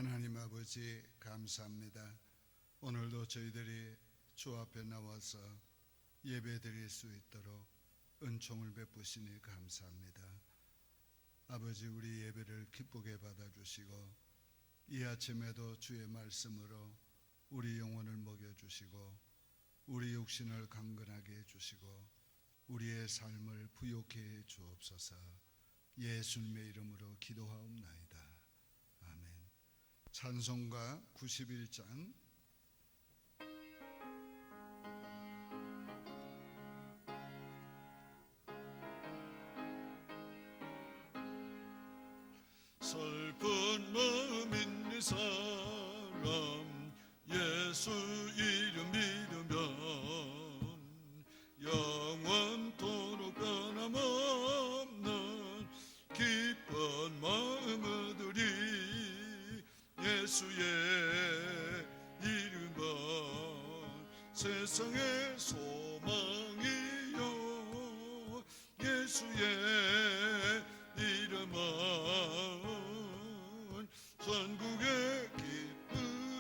하나님 아버지 감사합니다. 오늘도 저희들이 주 앞에 나와서 예배 드릴 수 있도록 은총을 베푸시니 감사합니다. 아버지, 우리 예배를 기쁘게 받아주시고 이 아침에도 주의 말씀으로 우리 영혼을 먹여주시고 우리 육신을 강건하게 해주시고 우리의 삶을 부욕케 해 주옵소서. 예수님의 이름으로 기도하옵나이다. 아멘. 찬송가 91장 슬픈 마음 있는 사람 예수 이름 믿으면 영원토록 변함없는 기쁜 마음 얻으리. 예수의 이름은 세상의 소망이요 예수의 이름은 전국의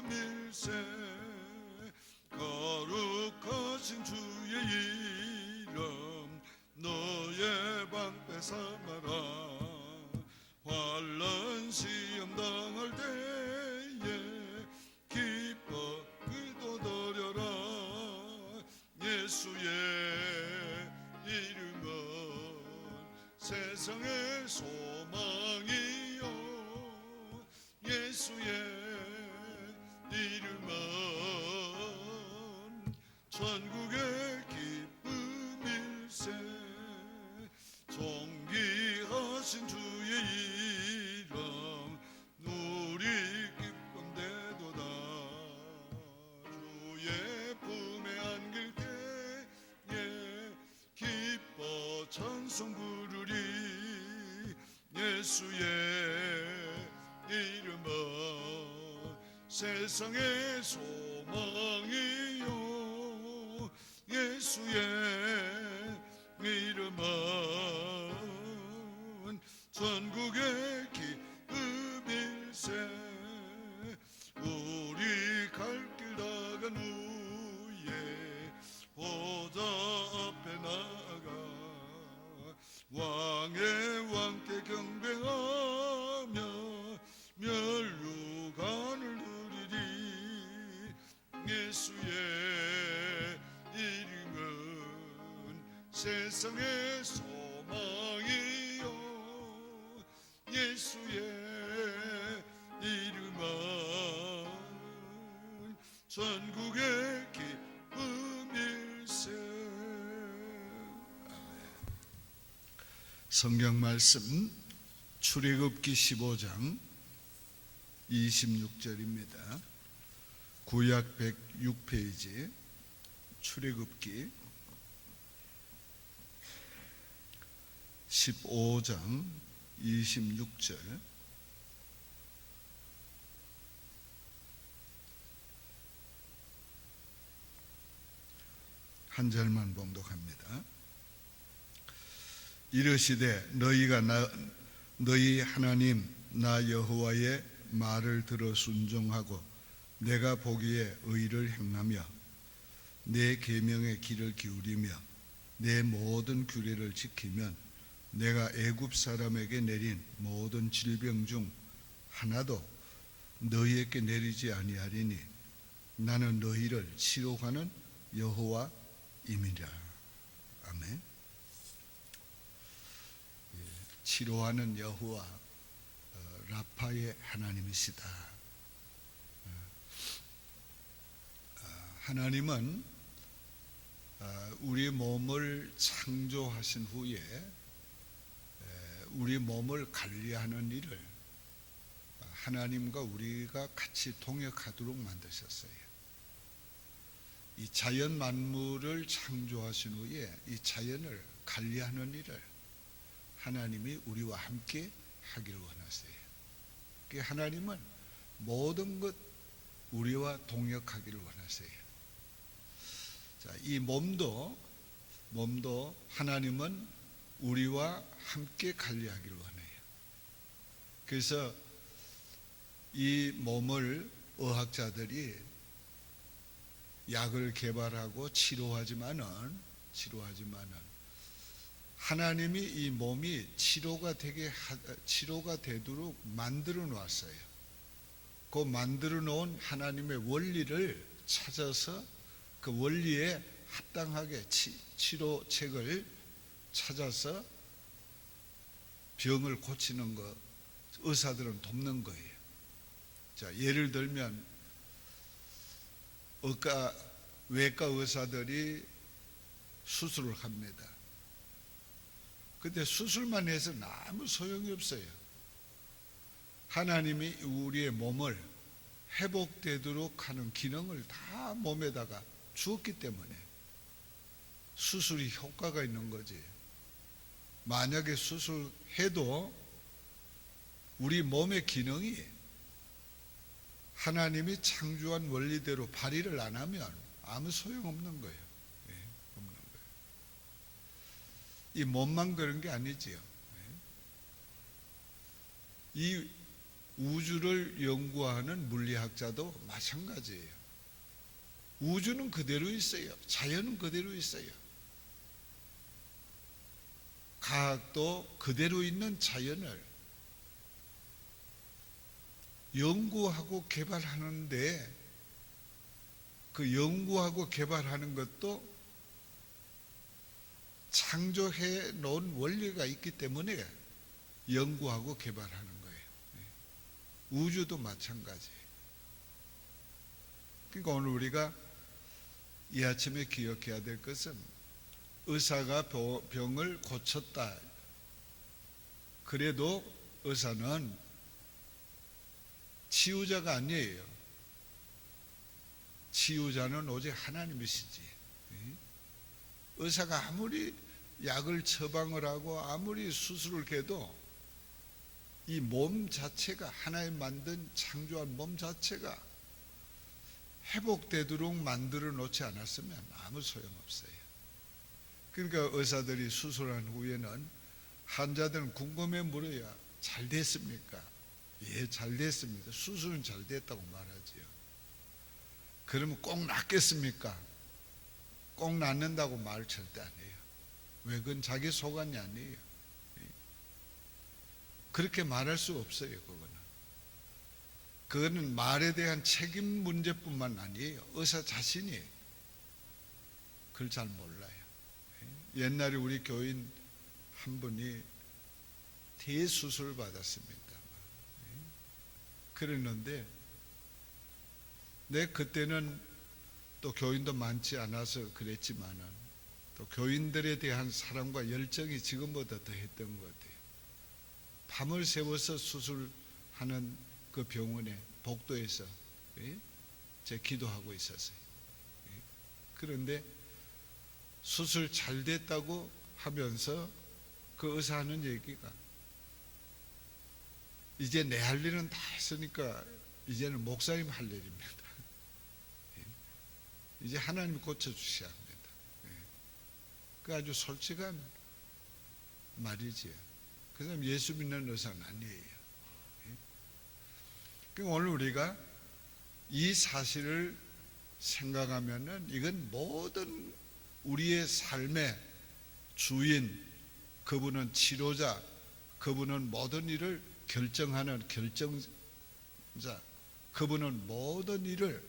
기쁨일세. 거룩하신 주의 이름 너의 방패 삼아라. 환난 시험 당할 때에 기뻐 기도드려라. 예수의 이름은 세상의 소망이요 예수의 이름은 천국의 기쁨일세. 존귀하신 주의 이름 누리 기쁨 되도다. 주의 품에 안길 때에 기뻐 찬송 부르리. 예수의 이름은 세상의 소망이요 예수의 이름은 전국의 기쁨일세. 우리 갈 길 나간 후에 보좌 앞에 나아가 왕의 왕께 경배하며 멸류관을 누리리. 예수의 이름은 세상의 소망이요 예수의 이름은 전국의 기쁨일세. 성경 말씀 출애굽기 15장 26절입니다. 구약 106페이지 출애굽기 15장 26절. 한 절만 봉독합니다. 이르시되 너희가 너희 하나님 나 여호와의 말을 들어 순종하고 내가 보기에 의를 행하며 내 계명의 귀를 기울이며 내 모든 규례를 지키면 내가 애굽 사람에게 내린 모든 질병 중 하나도 너희에게 내리지 아니하리니 나는 너희를 치료하는 여호와임이라. 아멘. 치료하는 여호와 라파의 하나님이시다. 하나님은 우리 몸을 창조하신 후에 우리 몸을 관리하는 일을 하나님과 우리가 같이 동역하도록 만드셨어요. 이 자연 만물을 창조하신 후에 이 자연을 관리하는 일을 하나님이 우리와 함께 하기를 원하세요. 하나님은 모든 것 우리와 동역하기를 원하세요. 자, 이 몸도 하나님은 우리와 함께 관리하기를 원해요. 그래서 이 몸을 의학자들이 약을 개발하고 치료하지만은 하나님이 이 몸이 치료가 되도록 만들어 놨어요. 그 만들어 놓은 하나님의 원리를 찾아서 그 원리에 합당하게 치료책을 찾아서 병을 고치는 것, 의사들은 돕는 거예요. 자, 예를 들면 외과 의사들이 수술을 합니다. 근데 수술만 해서는 아무 소용이 없어요. 하나님이 우리의 몸을 회복되도록 하는 기능을 다 몸에다가 주었기 때문에 수술이 효과가 있는 거지. 만약에 수술해도 우리 몸의 기능이 하나님이 창조한 원리대로 발휘를 안 하면 아무 소용없는 거예요. 없는 거예요. 이 몸만 그런 게 아니지요. 이 우주를 연구하는 물리학자도 마찬가지예요. 우주는 그대로 있어요. 자연은 그대로 있어요. 과학도 그대로 있는 자연을 연구하고 개발하는데 그 연구하고 개발하는 것도 창조해 놓은 원리가 있기 때문에 연구하고 개발하는 거예요. 우주도 마찬가지예요. 그러니까 오늘 우리가 이 아침에 기억해야 될 것은 의사가 병을 고쳤다. 그래도 의사는 치유자가 아니에요. 치유자는 오직 하나님이시지. 의사가 아무리 약을 처방을 하고 아무리 수술을 해도 이 몸 자체가 하나님 만든 창조한 몸 자체가 회복되도록 만들어 놓지 않았으면 아무 소용없어요. 그러니까 의사들이 수술한 후에는 환자들은 궁금해 물어야 잘 됐습니까? 예, 잘 됐습니다. 수술은 잘 됐다고 말하지요. 그러면 꼭 낫겠습니까? 꼭 낫는다고 말 절대 안 해요. 왜? 그건 자기 소관이 아니에요. 그렇게 말할 수 없어요. 그거는 말에 대한 책임 문제뿐만 아니에요. 의사 자신이 그걸 잘 몰라요. 옛날에 우리 교인 한 분이 대수술 받았습니다. 그랬는데 그때는 또 교인도 많지 않아서 그랬지만은 또 교인들에 대한 사랑과 열정이 지금보다 더 했던 것 같아요. 밤을 새워서 수술하는 그 병원에 복도에서 제 기도하고 있었어요. 그런데 수술 잘 됐다고 하면서 그 의사 하는 얘기가 이제 내 할 일은 다 했으니까 이제는 목사님 할 일입니다. 이제 하나님이 고쳐주셔야 합니다. 그 아주 솔직한 말이지요. 그 사람 예수 믿는 의사는 아니에요. 그러니까 오늘 우리가 이 사실을 생각하면은 이건 모든 우리의 삶의 주인, 그분은 치료자, 그분은 모든 일을 결정하는 결정자, 그분은 모든 일을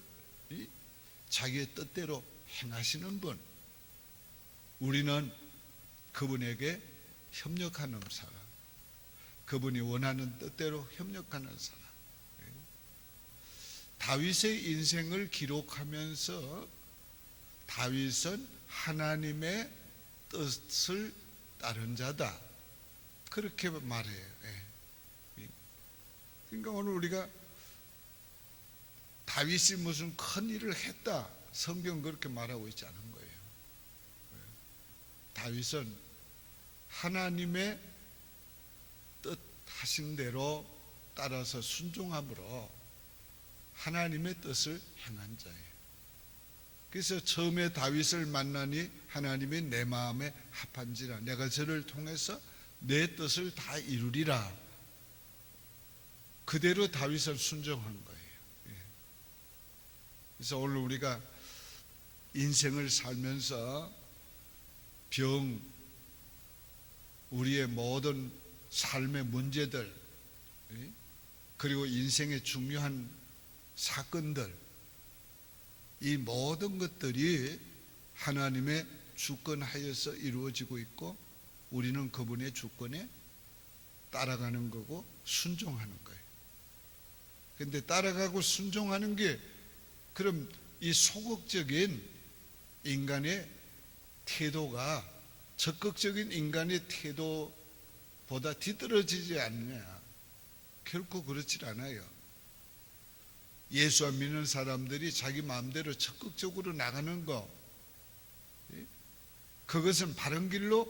자기의 뜻대로 행하시는 분. 우리는 그분에게 협력하는 사람, 그분이 원하는 뜻대로 협력하는 사람. 다윗의 인생을 기록하면서 다윗은 하나님의 뜻을 따른 자다, 그렇게 말해요. 그러니까 오늘 우리가 다윗이 무슨 큰 일을 했다, 성경 그렇게 말하고 있지 않은 거예요. 다윗은 하나님의 뜻하신 대로 따라서 순종함으로 하나님의 뜻을 행한 자예요. 그래서 처음에 다윗을 만나니 하나님이 내 마음에 합한지라, 내가 저를 통해서 내 뜻을 다 이루리라. 그대로 다윗을 순종한 거예요. 예. 그래서 오늘 우리가 인생을 살면서 병, 우리의 모든 삶의 문제들, 예? 그리고 인생의 중요한 사건들, 이 모든 것들이 하나님의 주권하여서 이루어지고 있고 우리는 그분의 주권에 따라가는 거고 순종하는 거예요. 그런데 따라가고 순종하는 게 그럼 이 소극적인 인간의 태도가 적극적인 인간의 태도보다 뒤떨어지지 않느냐? 결코 그렇지 않아요. 예수 안 믿는 사람들이 자기 마음대로 적극적으로 나가는 거, 그것은 바른 길로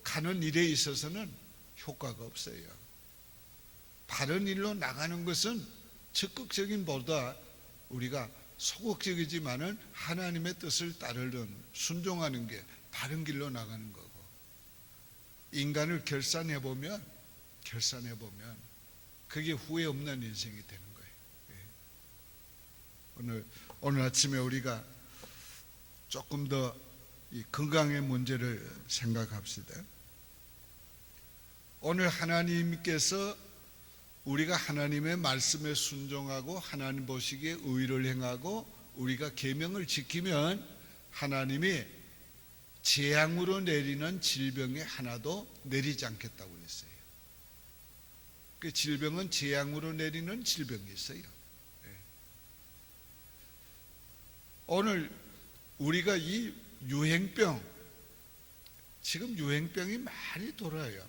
가는 일에 있어서는 효과가 없어요. 바른 일로 나가는 것은 적극적인 보다 우리가 소극적이지만은 하나님의 뜻을 따르는 순종하는 게 바른 길로 나가는 거고, 인간을 결산해 보면 그게 후회 없는 인생이 되는 거예요. 오늘 아침에 우리가 조금 더 이 건강의 문제를 생각합시다. 오늘 하나님께서 우리가 하나님의 말씀에 순종하고 하나님 보시기에 의를 행하고 우리가 계명을 지키면 하나님이 재앙으로 내리는 질병에 하나도 내리지 않겠다고 그랬어요. 그 질병은 재앙으로 내리는 질병이 있어요. 오늘 우리가 이 유행병, 지금 유행병이 많이 돌아요.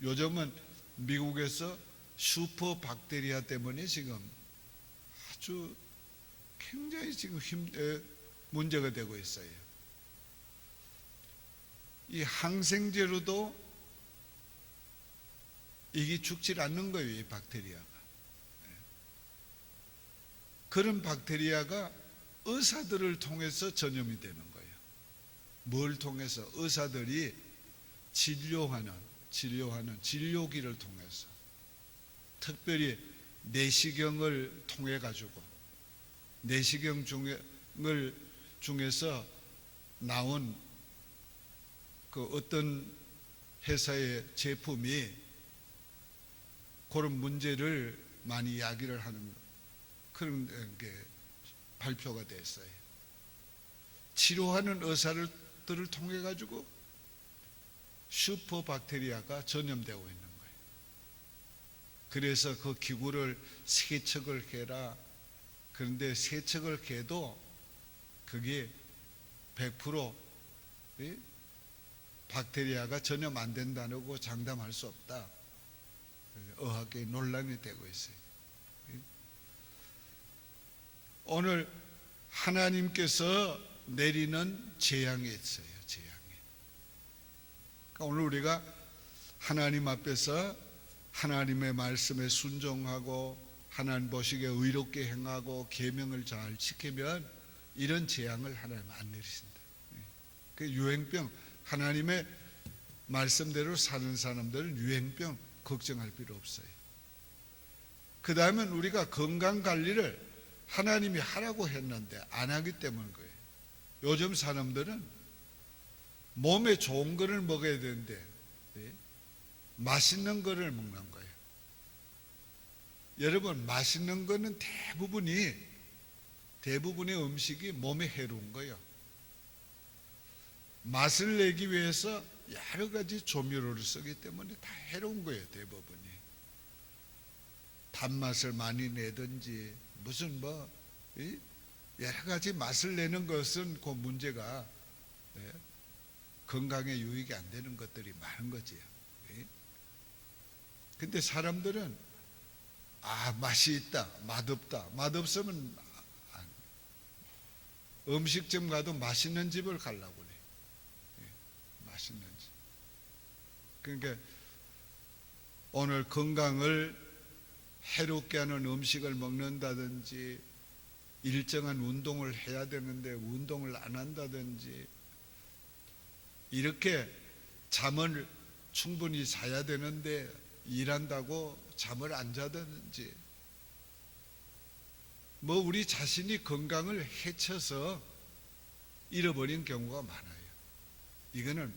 요즘은 미국에서 슈퍼 박테리아 때문에 지금 아주 굉장히 지금 문제가 되고 있어요. 이 항생제로도 이게 죽질 않는 거예요, 이 박테리아가. 그런 박테리아가 의사들을 통해서 전염이 되는 거예요. 뭘 통해서? 의사들이 진료하는 진료기를 통해서, 특별히 내시경을 통해 가지고 내시경 중에서 나온 그 어떤 회사의 제품이 그런 문제를 많이 이야기를 하는 그런 게 발표가 됐어요. 치료하는 의사들을 통해 가지고 슈퍼 박테리아가 전염되고 있는 거예요. 그래서 그 기구를 세척을 해라. 그런데 세척을 해도 그게 100% 박테리아가 전염 안 된다고 장담할 수 없다. 의학계 논란이 되고 있어요. 오늘 하나님께서 내리는 재앙이 있어요. 재앙이. 그러니까 오늘 우리가 하나님 앞에서 하나님의 말씀에 순종하고 하나님 보시기에 의롭게 행하고 계명을 잘 지키면 이런 재앙을 하나님 안 내리신다. 그 유행병, 하나님의 말씀대로 사는 사람들은 유행병 걱정할 필요 없어요. 그 다음은 우리가 건강관리를 하나님이 하라고 했는데 안 하기 때문인 거예요. 요즘 사람들은 몸에 좋은 거를 먹어야 되는데 맛있는 거를 먹는 거예요. 여러분, 맛있는 거는 대부분의 음식이 몸에 해로운 거예요. 맛을 내기 위해서 여러 가지 조미료를 쓰기 때문에 다 해로운 거예요. 대부분이 단맛을 많이 내든지 무슨 여러 가지 맛을 내는 것은 그 문제가 건강에 유익이 안 되는 것들이 많은 거지요. 근데 사람들은 맛이 있다, 맛없다. 맛없으면 음식점 가도 맛있는 집을 가려고 그래. 맛있는 집. 그러니까 오늘 건강을 해롭게 하는 음식을 먹는다든지 일정한 운동을 해야 되는데 운동을 안 한다든지 이렇게 잠을 충분히 자야 되는데 일한다고 잠을 안 자든지 우리 자신이 건강을 해쳐서 잃어버린 경우가 많아요. 이거는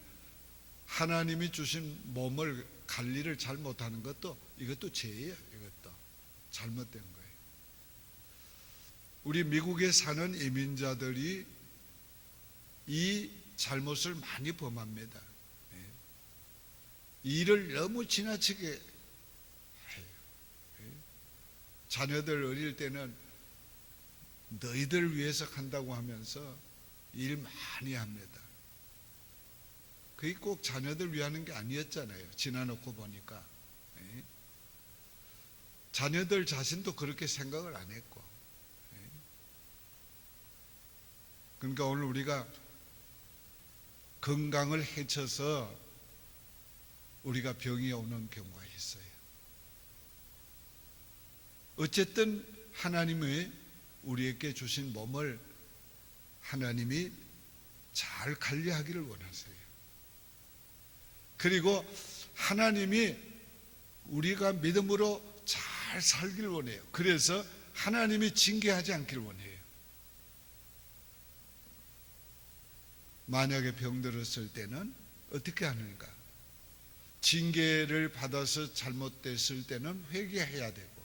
하나님이 주신 몸을 관리를 잘못하는 것도 이것도 죄예요. 이것도 잘못된 거예요. 우리 미국에 사는 이민자들이 이 잘못을 많이 범합니다. 일을 너무 지나치게 해요. 자녀들 어릴 때는 너희들 위해서 한다고 하면서 일 많이 합니다. 그게 꼭 자녀들 위하는 게 아니었잖아요. 지나놓고 보니까. 자녀들 자신도 그렇게 생각을 안 했고. 그러니까 오늘 우리가 건강을 해쳐서 우리가 병이 오는 경우가 있어요. 어쨌든 하나님의 우리에게 주신 몸을 하나님이 잘 관리하기를 원하세요. 그리고 하나님이 우리가 믿음으로 잘 살기를 원해요. 그래서 하나님이 징계하지 않기를 원해요. 만약에 병들었을 때는 어떻게 하는가? 징계를 받아서 잘못됐을 때는 회개해야 되고,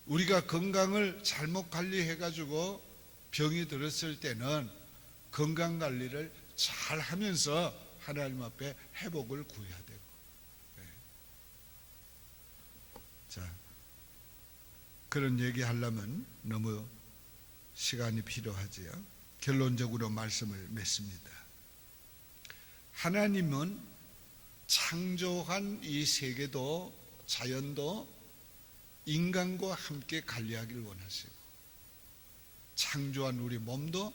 우리가 건강을 잘못 관리해가지고 병이 들었을 때는 건강관리를 잘 하면서 하나님 앞에 회복을 구해야 되고. 자, 그런 얘기 하려면 너무 시간이 필요하지요. 결론적으로 말씀을 맺습니다. 하나님은 창조한 이 세계도 자연도 인간과 함께 관리하기를 원하시고, 창조한 우리 몸도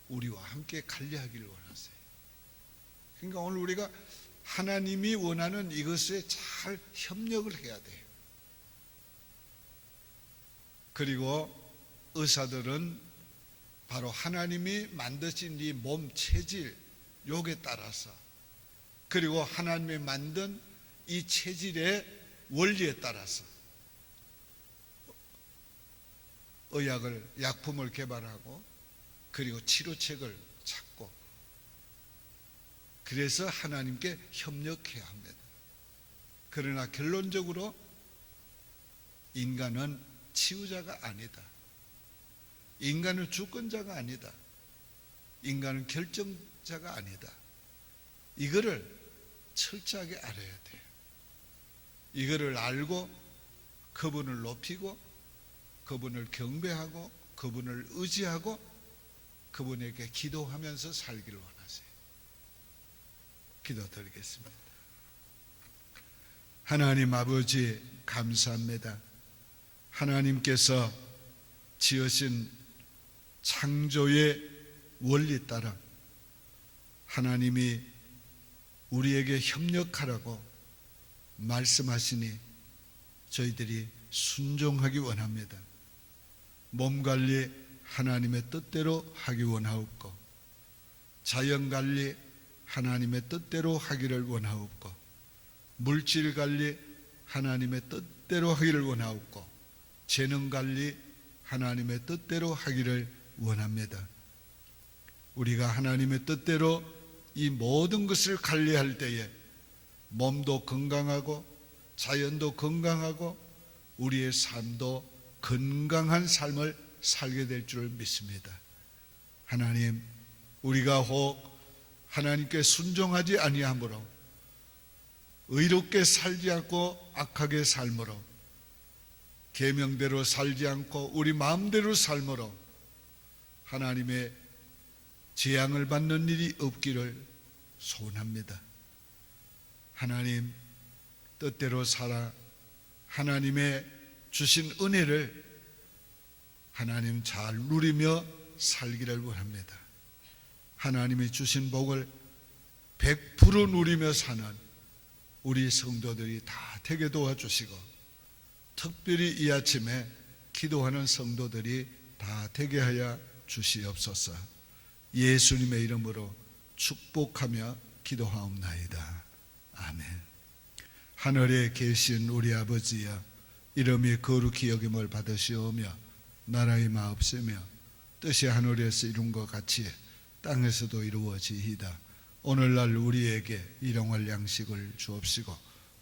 우리와 함께 관리하기를 원하세요. 그러니까 오늘 우리가 하나님이 원하는 이것에 잘 협력을 해야 돼요. 그리고 의사들은 바로 하나님이 만드신 이 몸 체질, 요게 따라서, 그리고 하나님이 만든 이 체질의 원리에 따라서 약품을 개발하고, 그리고 치료책을 찾고, 그래서 하나님께 협력해야 합니다. 그러나 결론적으로 인간은 치유자가 아니다. 인간은 주권자가 아니다. 인간은 결정자가 아니다. 이거를 철저하게 알아야 돼요. 이거를 알고 그분을 높이고 그분을 경배하고 그분을 의지하고 그분에게 기도하면서 살기를 원하세요. 기도드리겠습니다. 하나님 아버지, 감사합니다. 하나님께서 지으신 창조의 원리 따라 하나님이 우리에게 협력하라고 말씀하시니 저희들이 순종하기 원합니다. 몸 관리 하나님의 뜻대로 하기 원하옵고, 자연 관리 하나님의 뜻대로 하기를 원하옵고, 물질 관리 하나님의 뜻대로 하기를 원하옵고, 재능 관리 하나님의 뜻대로 하기를 원합니다. 우리가 하나님의 뜻대로 이 모든 것을 관리할 때에 몸도 건강하고 자연도 건강하고 우리의 삶도 건강한 삶을 살게 될 줄 믿습니다. 하나님, 우리가 혹 하나님께 순종하지 아니하므로 의롭게 살지 않고 악하게 삶으로, 계명대로 살지 않고 우리 마음대로 삶으로 하나님의 재앙을 받는 일이 없기를 소원합니다. 하나님 뜻대로 살아 하나님의 주신 은혜를 하나님 잘 누리며 살기를 원합니다. 하나님이 주신 복을 100% 누리며 사는 우리 성도들이 다 되게 도와주시고, 특별히 이 아침에 기도하는 성도들이 다 되게 하여 주시옵소서. 예수님의 이름으로 축복하며 기도하옵나이다. 아멘. 하늘에 계신 우리 아버지여, 이름이 거룩히 여김을 받으시오며 나라의 마옵시며 뜻이 하늘에서 이룬 것 같이 땅에서도 이루어지이다. 오늘날 우리에게 일용할 양식을 주옵시고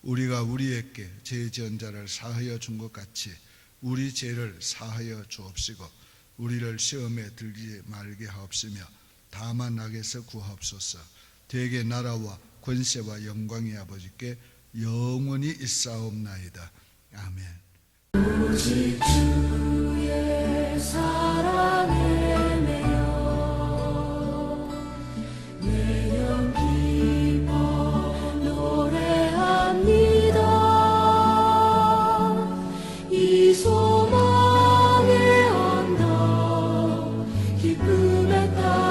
우리가 우리에게 죄 지은 자를 사하여 준 것 같이 우리 죄를 사하여 주옵시고 우리를 시험에 들지 말게 하옵시며 다만 악에서 구하옵소서. 대개 나라와 권세와 영광이 아버지께 영원히 있사옵나이다. 아멘. 오직 주의 사랑에 매여 내 영 기뻐 노래합니다. 이 소망의 언덕 기쁨에 따라